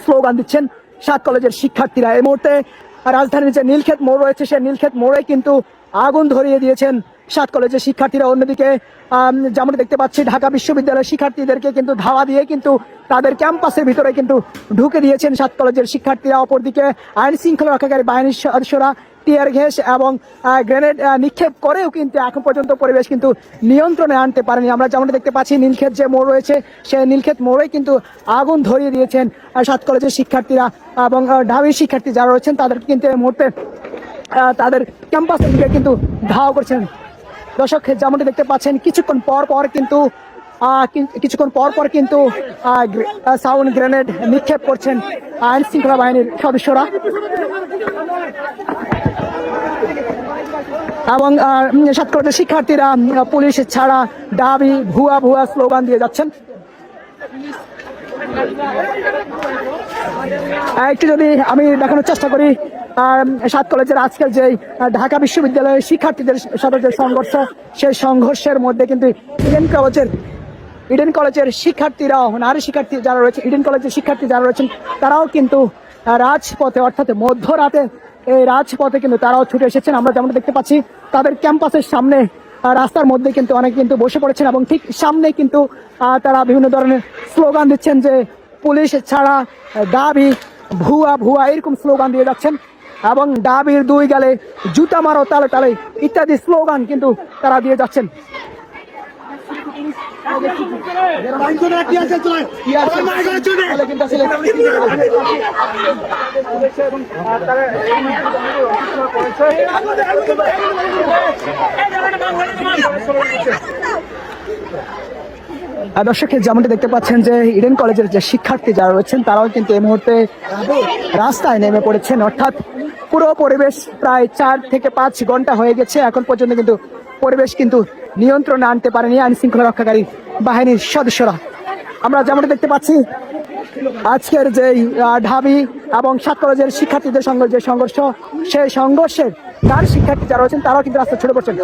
Slogan দিচ্ছেন 7 কলেজের শিক্ষার্থীরা। এই মুহূর্তে রাজধানীর যে নীলক্ষেত মোড় রয়েছে সেই নীলক্ষেত মোড়ে কিন্তু আগুন ধরিয়ে দিয়েছেন 7 কলেজের শিক্ষার্থীরা। অন্যদিকে যেমন দেখতে পাচ্ছি ঢাকা বিশ্ববিদ্যালয়ের শিক্ষার্থীদেরকে কিন্তু ধাওয়া দিয়ে কিন্তু তাদের ক্যাম্পাসের ভিতরে কিন্তু ঢুকে দিয়েছেন 7 কলেজের শিক্ষার্থীরা। অপরদিকে আইন শৃঙ্খলা রক্ষাকারী বাহিনীর সদস্যরা টিয়ার গ্যাস এবং গ্রেনেড নিক্ষেপ করেও কিন্তু এখন পর্যন্ত পরিবেশ কিন্তু নিয়ন্ত্রণে আনতে পারেনি। আমরা যেমন দেখতে পাচ্ছি নীলক্ষেত যে মোড় রয়েছে সেই নীলক্ষেত মোড়ে কিন্তু আগুন ধরিয়ে দিয়েছেন 7 কলেজের শিক্ষার্থীরা এবং ঢাবির শিক্ষার্থী যারা রয়েছেন তাদেরকে কিন্তু এই মুহূর্তে তাদের ক্যাম্পাসের দিকে কিন্তু ধাওয়া করছেন। দর্শক যেমনটি দেখতে পাচ্ছেন কিছুক্ষণ পর পর কিন্তু সাউন্ড গ্রেনেড নিক্ষেপ করছেন আইন শৃঙ্খলা বাহিনীর সদস্যরা এবং 7 কলেজের শিক্ষার্থীরা পুলিশ ছাড়া দাবি ভুয়া ভুয়া স্লোগান দিয়ে যাচ্ছেন। একটু যদি আমি দেখানোর চেষ্টা করি 7 কলেজের আজকের যে ঢাকা বিশ্ববিদ্যালয়ের শিক্ষার্থীদের সাথে যে সংঘর্ষ সেই সংঘর্ষের মধ্যে কিন্তু ইডেন কলেজের শিক্ষার্থীরাও নারী শিক্ষার্থী যারা রয়েছে ইডেন কলেজের শিক্ষার্থী যারা রয়েছেন তারাও কিন্তু রাজপথে অর্থাৎ মধ্যরাতে এই রাজপথে কিন্তু তারাও ছুটে এসেছেন। আমরা যেমন দেখতে পাচ্ছি তাদের ক্যাম্পাসের সামনে রাস্তার মধ্যে কিন্তু অনেকে কিন্তু বসে পড়েছেন এবং ঠিক সামনে কিন্তু তারা বিভিন্ন ধরনের স্লোগান দিচ্ছেন যে পুলিশ ছাড়া দাবি ভুয়া ভুয়া এরকম স্লোগান দিয়ে যাচ্ছেন এবং দাবির 2 গালে জুতা মারো তালে তালে ইত্যাদি স্লোগান কিন্তু তারা দিয়ে যাচ্ছেন। দর্শক যেমনটি দেখতে পাচ্ছেন যে ইডেন কলেজের যে শিক্ষার্থী যারা রয়েছেন তারাও কিন্তু এই মুহূর্তে রাস্তায় নেমে পড়েছেন। অর্থাৎ পুরো পরিবেশ প্রায় 4 থেকে 5 ঘন্টা হয়ে গেছে, এখন পর্যন্ত কিন্তু পরিবেশ কিন্তু নিয়ন্ত্রণে আনতে পারেনি আইন শৃঙ্খলা রক্ষাকারী বাহিনীর সদস্যরা। আমরা যেমনটি দেখতে পাচ্ছি আজকের যে ঢাবি এবং 7 কলেজের শিক্ষার্থীদের সঙ্গে যে সংঘর্ষ সেই সংঘর্ষের তার শিক্ষার্থী যারা রয়েছেন তারাও কিন্তু রাস্তায় ছুটে পড়ছেন।